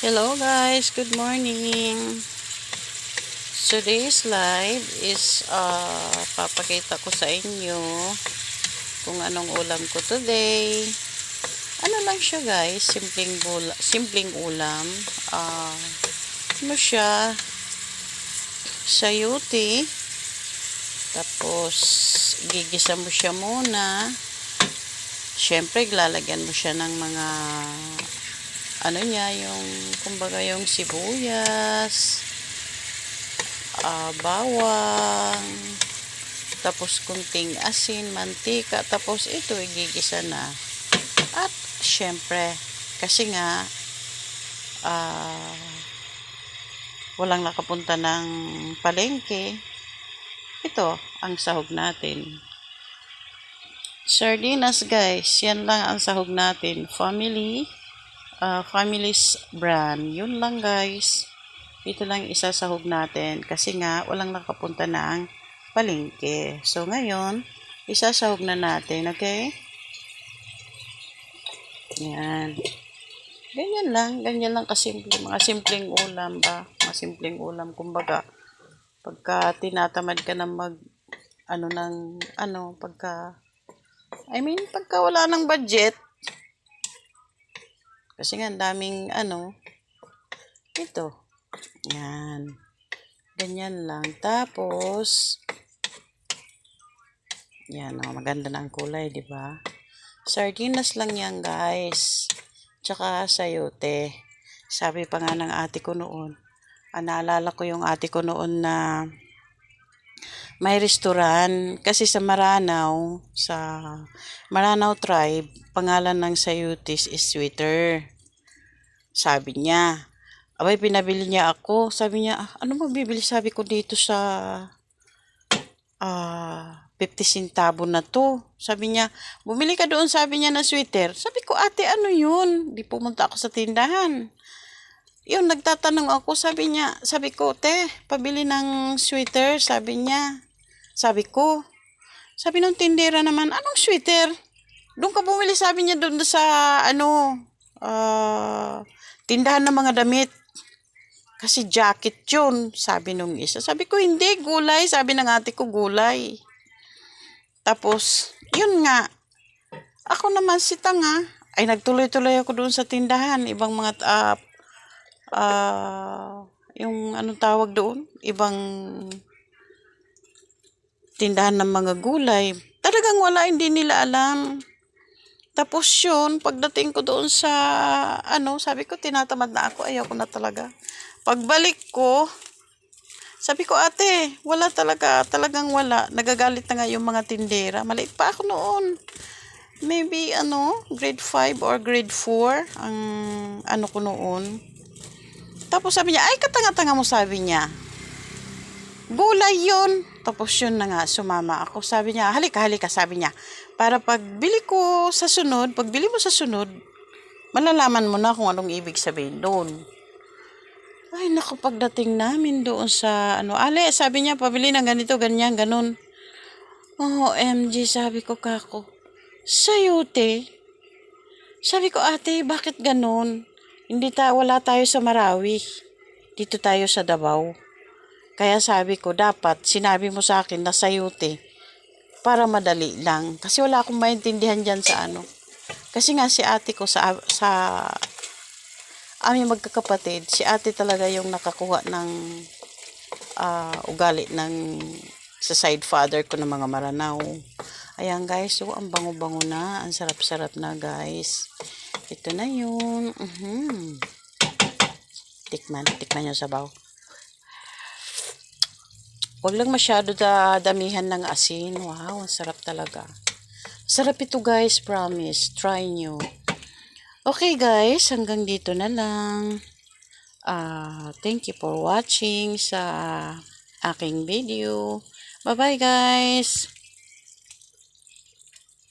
Hello guys, good morning. Today's live is papakita ko sa inyo kung anong ulam ko today. Ano lang siya guys, simpleng ulam. Ano siya? Sayote. Tapos gigisa mo siya muna. Syempre, lalagyan mo siya ng mga yung kumbaga yung sibuyas, bawang, tapos kunting asin, mantika, tapos ito igigisa na. At syempre, kasi nga walang nakapunta ng palengke, ito ang sahog natin. Sardinas guys, yan lang ang sahog natin. Family's brand. Yun lang guys. Ito lang isasahog natin kasi nga walang nakapunta ng palengke. So ngayon, isasahog na natin, okay? Yan. Ganyan lang kasimple. Mga simpleng ulam ba? Mga simpleng ulam. Kumbaga, pagka tinatamad ka na pagka wala ng budget, kasi nga, daming ito. Yan. Ganyan lang. Tapos, yan, maganda na ang kulay, di ba? Sardinas lang yan, guys. Tsaka sayote. Sabi pa nga ng ate ko noon, naalala ko yung ate ko noon na may restaurant kasi sa Maranao tribe, pangalan ng sayotes is sweeter. Sabi niya, abay pinabili niya ako. Sabi niya, ano mo bibili? Sabi ko dito sa 50 centavo na to. Sabi niya, bumili ka doon, sabi niya, na sweater. Sabi ko, ate, ano yun? Di pumunta ako sa tindahan. Yun, nagtatanong ako, sabi ko, te, pabili ng sweater, sabi niya. Sabi ko, sabi ng tindera naman, anong sweater? Doon ka bumili, sabi niya, doon sa, tindahan ng mga damit. Kasi jacket yun, sabi nung isa. Sabi ko, hindi, gulay. Sabi ng ate ko, gulay. Tapos, yun nga. Ako naman si tanga. Ay, nagtuloy-tuloy ako doon sa tindahan. Ibang mga, yung anong tawag doon? Ibang tindahan ng mga gulay. Talagang wala, hindi nila alam. Tapos yun, pagdating ko doon sa, sabi ko, tinatamad na ako. Ayaw ko na talaga. Pagbalik ko, sabi ko, ate, wala talaga, talagang wala. Nagagalit na nga yung mga tindera. Maliit pa ako noon. Maybe, grade 5 or grade 4 ang ko noon. Tapos sabi niya, ay, katanga-tanga mo, sabi niya. Gulay yun. Tapos yun na nga, sumama ako. Sabi niya, halika, sabi niya. Para pagbili mo sa sunod, malalaman mo na kung anong ibig sabihin doon. Ay, naku, pagdating namin doon sa, ale, sabi niya, pabili ng ganito, ganyan, ganun. OMG, sabi ko, kako, sayote. Sabi ko, ate, bakit ganun? Wala tayo sa Marawi. Dito tayo sa Davao. Kaya sabi ko, dapat, sinabi mo sa akin na sayote, para madali lang. Kasi wala akong maintindihan dyan sa Kasi nga si ate ko sa aming magkakapatid, si ate talaga yung nakakuha ng ugali sa side father ko ng mga Maranao. Ayan guys, so ang bango-bango na, ang sarap-sarap na guys. Ito na yun. Tikman yung sabaw. Huwag lang masyado damihan ng asin. Wow, ang sarap talaga. Sarap ito guys, promise. Try nyo. Okay guys, hanggang dito na lang. Thank you for watching sa aking video. Bye-bye guys!